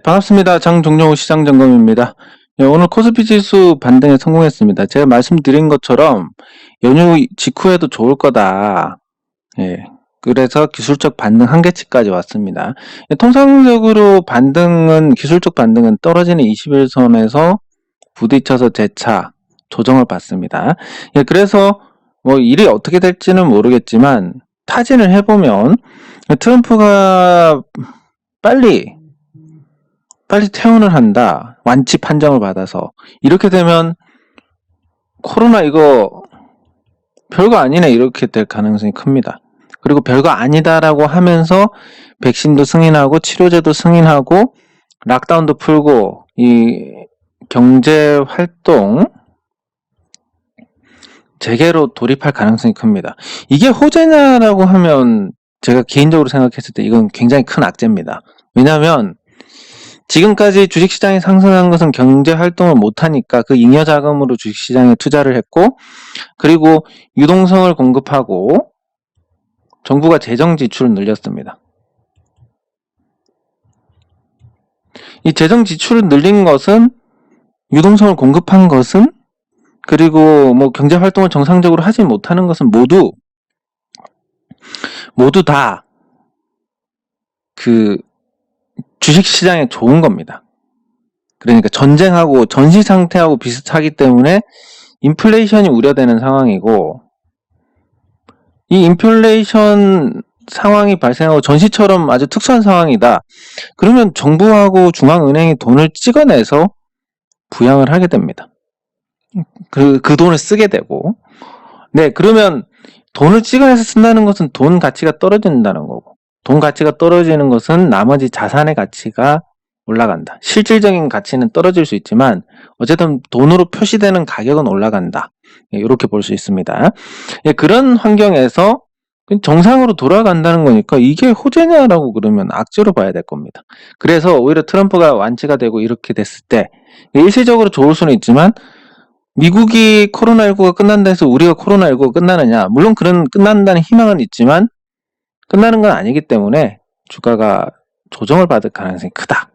반갑습니다. 장종료 시장점검입니다. 오늘 코스피 지수 반등에 성공했습니다. 제가 말씀드린 것처럼 연휴 직후에도 좋을 거다. 예. 그래서 기술적 반등 한계치까지 왔습니다. 통상적으로 기술적 반등은 떨어지는 21선에서 부딪혀서 재차 조정을 받습니다. 그래서 일이 어떻게 될지는 모르겠지만 타진을 해보면 트럼프가 빨리 퇴원을 한다. 완치 판정을 받아서. 이렇게 되면 코로나 이거 별거 아니네 이렇게 될 가능성이 큽니다. 그리고 별거 아니다라고 하면서 백신도 승인하고 치료제도 승인하고 락다운도 풀고 이 경제 활동 재개로 돌입할 가능성이 큽니다. 이게 호재냐라고 하면 제가 개인적으로 생각했을 때 이건 굉장히 큰 악재입니다. 왜냐하면 지금까지 주식시장이 상승한 것은 경제활동을 못하니까 그 잉여자금으로 주식시장에 투자를 했고, 그리고 유동성을 공급하고 정부가 재정지출을 늘렸습니다. 이 재정지출을 늘린 것은, 유동성을 공급한 것은, 그리고 경제활동을 정상적으로 하지 못하는 것은 모두 다 주식시장에 좋은 겁니다. 그러니까 전쟁하고 전시 상태하고 비슷하기 때문에 인플레이션이 우려되는 상황이고, 이 인플레이션 상황이 발생하고 전시처럼 아주 특수한 상황이다. 그러면 정부하고 중앙은행이 돈을 찍어내서 부양을 하게 됩니다. 그 돈을 쓰게 되고, 네, 그러면 돈을 찍어내서 쓴다는 것은 돈 가치가 떨어진다는 거고, 돈 가치가 떨어지는 것은 나머지 자산의 가치가 올라간다. 실질적인 가치는 떨어질 수 있지만 어쨌든 돈으로 표시되는 가격은 올라간다. 이렇게 볼 수 있습니다. 그런 환경에서 정상으로 돌아간다는 거니까 이게 호재냐라고 그러면 악재로 봐야 될 겁니다. 그래서 오히려 트럼프가 완치가 되고 이렇게 됐을 때 일시적으로 좋을 수는 있지만, 미국이 코로나19가 끝난다 해서 우리가 코로나19가 끝나느냐, 물론 그런 끝난다는 희망은 있지만 끝나는 건 아니기 때문에 주가가 조정을 받을 가능성이 크다.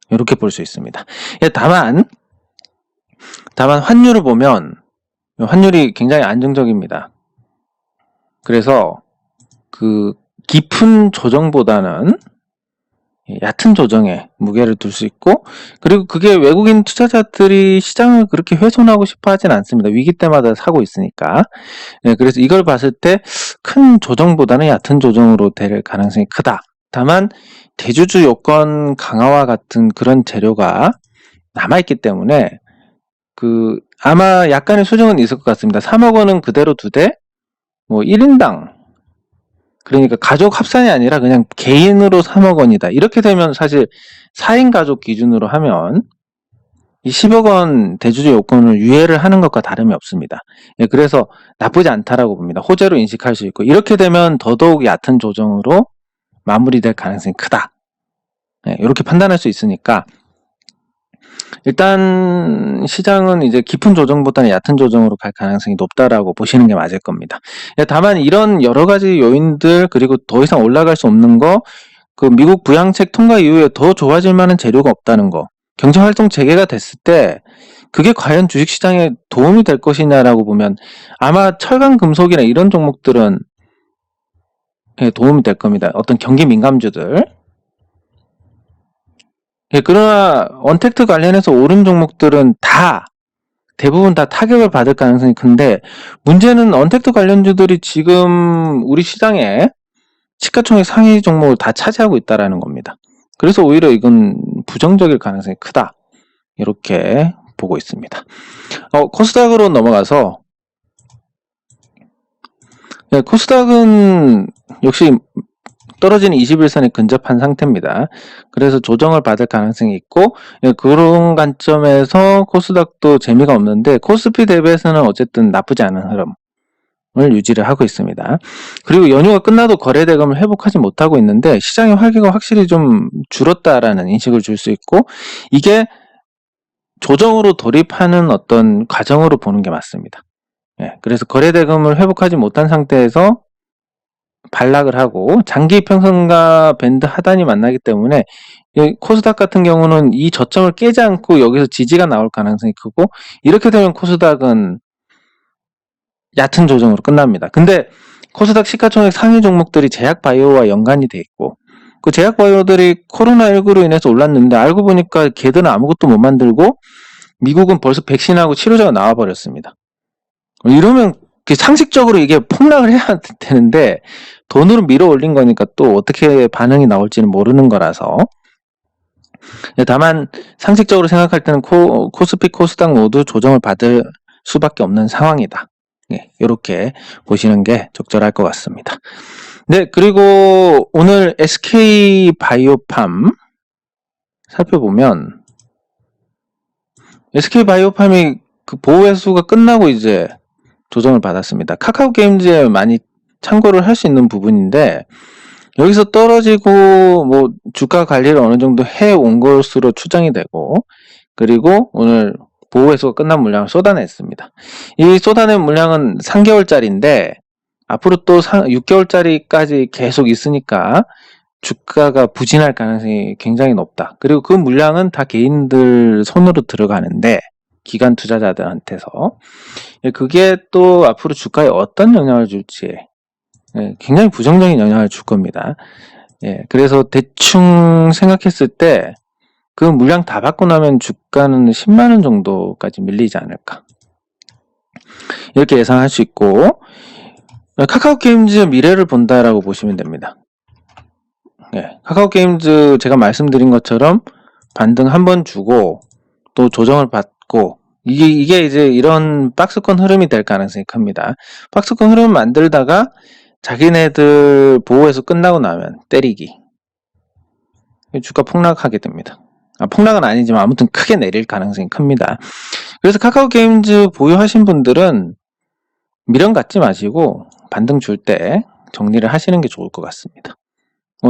이렇게 볼 수 있습니다. 다만 환율을 보면 환율이 굉장히 안정적입니다. 그래서 깊은 조정보다는 얕은 조정에 무게를 둘 수 있고, 그리고 그게 외국인 투자자들이 시장을 그렇게 훼손하고 싶어 하진 않습니다. 위기 때마다 사고 있으니까. 그래서 이걸 봤을 때 큰 조정보다는 얕은 조정으로 될 가능성이 크다. 다만 대주주 요건 강화와 같은 그런 재료가 남아있기 때문에 아마 약간의 수정은 있을 것 같습니다. 3억 원은 그대로 두되 1인당, 그러니까 가족 합산이 아니라 그냥 개인으로 3억 원이다. 이렇게 되면 사실 4인 가족 기준으로 하면 이 10억 원 대주주 요건을 유예를 하는 것과 다름이 없습니다. 그래서 나쁘지 않다라고 봅니다. 호재로 인식할 수 있고, 이렇게 되면 더더욱 얕은 조정으로 마무리될 가능성이 크다. 이렇게 판단할 수 있으니까 일단 시장은 이제 깊은 조정보다는 얕은 조정으로 갈 가능성이 높다라고 보시는 게 맞을 겁니다. 다만 이런 여러 가지 요인들, 그리고 더 이상 올라갈 수 없는 거, 미국 부양책 통과 이후에 더 좋아질 만한 재료가 없다는 거, 경제활동 재개가 됐을 때 그게 과연 주식시장에 도움이 될 것이냐라고 보면 아마 철강, 금속이나 이런 종목들은 도움이 될 겁니다. 어떤 경기 민감주들. 그러나 언택트 관련해서 오른 종목들은 대부분 다 타격을 받을 가능성이 큰데, 문제는 언택트 관련주들이 지금 우리 시장에 시가총액 상위 종목을 다 차지하고 있다는 겁니다. 그래서 오히려 이건 부정적일 가능성이 크다. 이렇게 보고 있습니다. 코스닥으로 넘어가서, 코스닥은 역시 떨어지는 21선에 근접한 상태입니다. 그래서 조정을 받을 가능성이 있고, 그런 관점에서 코스닥도 재미가 없는데 코스피 대비해서는 어쨌든 나쁘지 않은 흐름을 유지를 하고 있습니다. 그리고 연휴가 끝나도 거래대금을 회복하지 못하고 있는데 시장의 활기가 확실히 좀 줄었다라는 인식을 줄 수 있고, 이게 조정으로 돌입하는 어떤 과정으로 보는 게 맞습니다. 그래서 거래대금을 회복하지 못한 상태에서 반락을 하고 장기 평선과 밴드 하단이 만나기 때문에 코스닥 같은 경우는 이 저점을 깨지 않고 여기서 지지가 나올 가능성이 크고, 이렇게 되면 코스닥은 얕은 조정으로 끝납니다. 근데 코스닥 시가총액 상위 종목들이 제약바이오와 연관이 돼 있고, 그 제약바이오들이 코로나19로 인해서 올랐는데 알고 보니까 걔들은 아무것도 못 만들고 미국은 벌써 백신하고 치료제가 나와버렸습니다. 이러면 상식적으로 이게 폭락을 해야 되는데 돈으로 밀어 올린 거니까 또 어떻게 반응이 나올지는 모르는 거라서, 다만 상식적으로 생각할 때는 코스피, 코스닥 모두 조정을 받을 수밖에 없는 상황이다. 이렇게 보시는 게 적절할 것 같습니다. 네, 그리고 오늘 SK바이오팜 살펴보면 SK바이오팜이 그 보호회수가 끝나고 이제 조정을 받았습니다. 카카오게임즈에 많이 참고를 할 수 있는 부분인데, 여기서 떨어지고 뭐 주가 관리를 어느 정도 해온 것으로 추정이 되고, 그리고 오늘 보호회수가 끝난 물량을 쏟아냈습니다. 이 쏟아낸 물량은 3개월짜리인데 앞으로 또 6개월짜리까지 계속 있으니까 주가가 부진할 가능성이 굉장히 높다. 그리고 그 물량은 다 개인들 손으로 들어가는데, 기관 투자자들한테서 그게 또 앞으로 주가에 어떤 영향을 줄지 굉장히 부정적인 영향을 줄 겁니다. 그래서 대충 생각했을 때 그 물량 다 받고 나면 주가는 10만원 정도까지 밀리지 않을까, 이렇게 예상할 수 있고, 카카오게임즈의 미래를 본다라고 보시면 됩니다. 카카오게임즈 제가 말씀드린 것처럼 반등 한번 주고 또 조정을 받고, 이게 이제 이런 박스권 흐름이 될 가능성이 큽니다. 박스권 흐름 만들다가 자기네들 보호해서 끝나고 나면 때리기, 주가 폭락하게 됩니다. 폭락은 아니지만 아무튼 크게 내릴 가능성이 큽니다. 그래서 카카오게임즈 보유하신 분들은 미련 갖지 마시고 반등 줄 때 정리를 하시는 게 좋을 것 같습니다.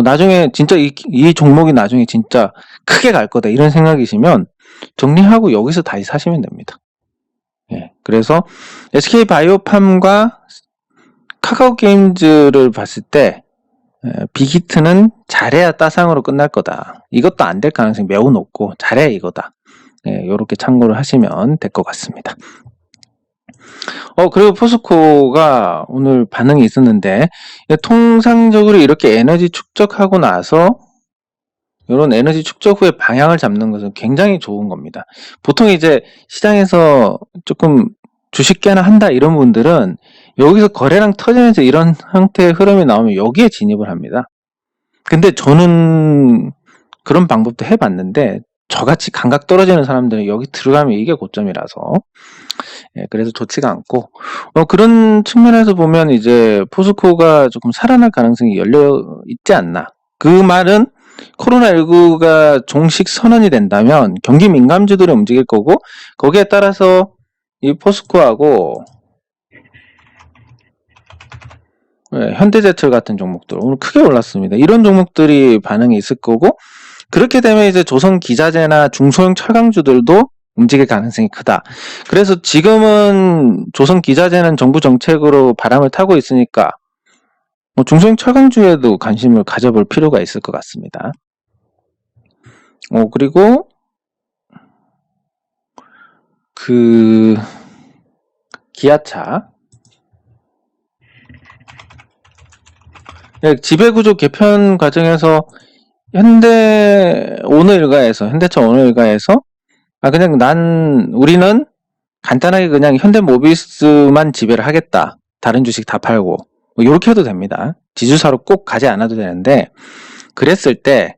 나중에 진짜 이 종목이 나중에 진짜 크게 갈 거다 이런 생각이시면 정리하고 여기서 다시 사시면 됩니다. 그래서 SK바이오팜과 카카오게임즈를 봤을 때 빅히트는 잘해야 따상으로 끝날 거다. 이것도 안 될 가능성이 매우 높고 잘해야 이거다. 이렇게 참고를 하시면 될 것 같습니다. 그리고 포스코가 오늘 반응이 있었는데, 통상적으로 이렇게 에너지 축적하고 나서 이런 에너지 축적 후에 방향을 잡는 것은 굉장히 좋은 겁니다. 보통 이제 시장에서 조금 주식 깨나 한다 이런 분들은 여기서 거래량 터지면서 이런 형태의 흐름이 나오면 여기에 진입을 합니다. 근데 저는 그런 방법도 해봤는데 저같이 감각 떨어지는 사람들은 여기 들어가면 이게 고점이라서 그래서 좋지가 않고, 그런 측면에서 보면 이제 포스코가 조금 살아날 가능성이 열려 있지 않나. 그 말은 코로나19가 종식 선언이 된다면 경기 민감주들이 움직일 거고, 거기에 따라서 이 포스코하고 현대제철 같은 종목들 오늘 크게 올랐습니다. 이런 종목들이 반응이 있을 거고, 그렇게 되면 이제 조선기자재나 중소형 철강주들도 움직일 가능성이 크다. 그래서 지금은 조선기자재는 정부 정책으로 바람을 타고 있으니까 중소형 철강주에도 관심을 가져볼 필요가 있을 것 같습니다. 그리고 그 기아차 지배구조 개편 과정에서 현대차 오너 일가에서 그냥 우리는 간단하게 그냥 현대모비스만 지배를 하겠다. 다른 주식 다 팔고. 이렇게 해도 됩니다. 지주사로 꼭 가지 않아도 되는데, 그랬을 때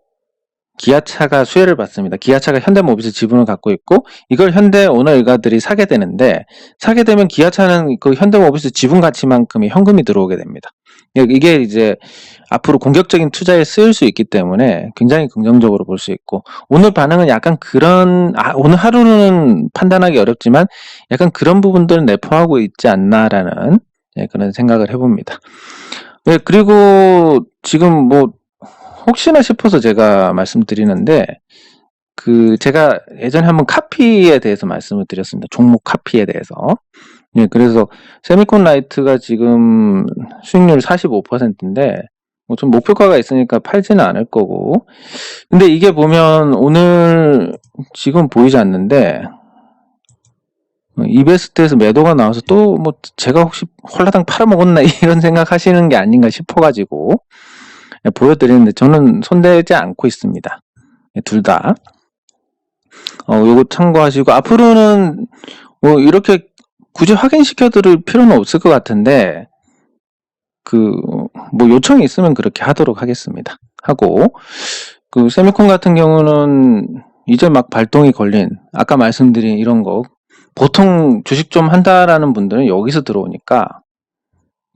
기아차가 수혜를 받습니다. 기아차가 현대모비스 지분을 갖고 있고 이걸 현대 오너 일가들이 사게 되는데, 사게 되면 기아차는 그 현대모비스 지분 가치만큼의 현금이 들어오게 됩니다. 이게 이제 앞으로 공격적인 투자에 쓰일 수 있기 때문에 굉장히 긍정적으로 볼 수 있고, 오늘 반응은 약간 오늘 하루는 판단하기 어렵지만 약간 그런 부분들을 내포하고 있지 않나라는 그런 생각을 해봅니다. 그리고 지금 혹시나 싶어서 제가 말씀드리는데, 제가 예전에 한번 카피에 대해서 말씀을 드렸습니다. 종목 카피에 대해서. 예, 그래서 세미콘 라이트가 지금 수익률 45%인데 뭐 좀 목표가가 있으니까 팔지는 않을 거고. 근데 이게 보면 오늘 지금 보이지 않는데 이베스트에서 매도가 나와서 또 뭐 제가 혹시 홀라당 팔아먹었나 이런 생각하시는 게 아닌가 싶어가지고 보여드리는데 저는 손대지 않고 있습니다. 둘 다. 요거 참고하시고 앞으로는 뭐 이렇게 굳이 확인시켜 드릴 필요는 없을 것 같은데 뭐 요청이 있으면 그렇게 하도록 하겠습니다. 하고 그 세미콘 같은 경우는 이제 막 발동이 걸린 아까 말씀드린 이런 거 보통 주식 좀 한다라는 분들은 여기서 들어오니까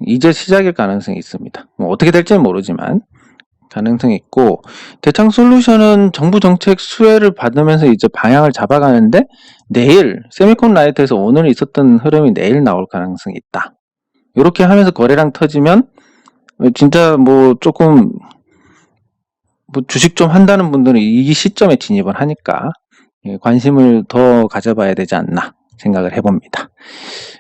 이제 시작일 가능성이 있습니다. 뭐 어떻게 될지는 모르지만 가능성이 있고 대창 솔루션은 정부 정책 수혜를 받으면서 이제 방향을 잡아가는데 내일 세미콘 라이트에서 오늘 있었던 흐름이 내일 나올 가능성이 있다. 이렇게 하면서 거래량 터지면 진짜 뭐 조금 뭐 주식 좀 한다는 분들은 이 시점에 진입을 하니까 관심을 더 가져봐야 되지 않나 생각을 해봅니다.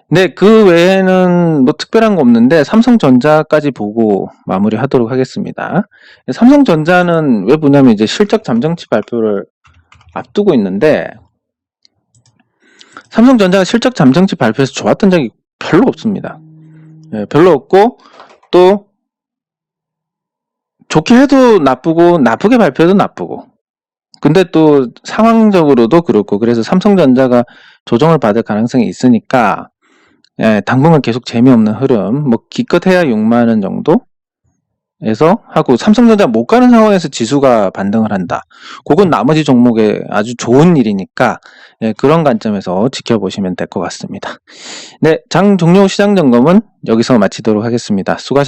근데 그 외에는 뭐 특별한 거 없는데 삼성전자까지 보고 마무리하도록 하겠습니다. 삼성전자는 왜 보냐면 이제 실적 잠정치 발표를 앞두고 있는데 삼성전자가 실적 잠정치 발표에서 좋았던 적이 별로 없습니다. 별로 없고 또 좋게 해도 나쁘고 나쁘게 발표해도 나쁘고 근데 또 상황적으로도 그렇고 그래서 삼성전자가 조정을 받을 가능성이 있으니까 당분간 계속 재미없는 흐름 뭐 기껏해야 6만원 정도에서 하고 삼성전자 못 가는 상황에서 지수가 반등을 한다. 그건 나머지 종목에 아주 좋은 일이니까 그런 관점에서 지켜보시면 될 것 같습니다. 네, 장 종료 시장 점검은 여기서 마치도록 하겠습니다. 수고하셨습니다.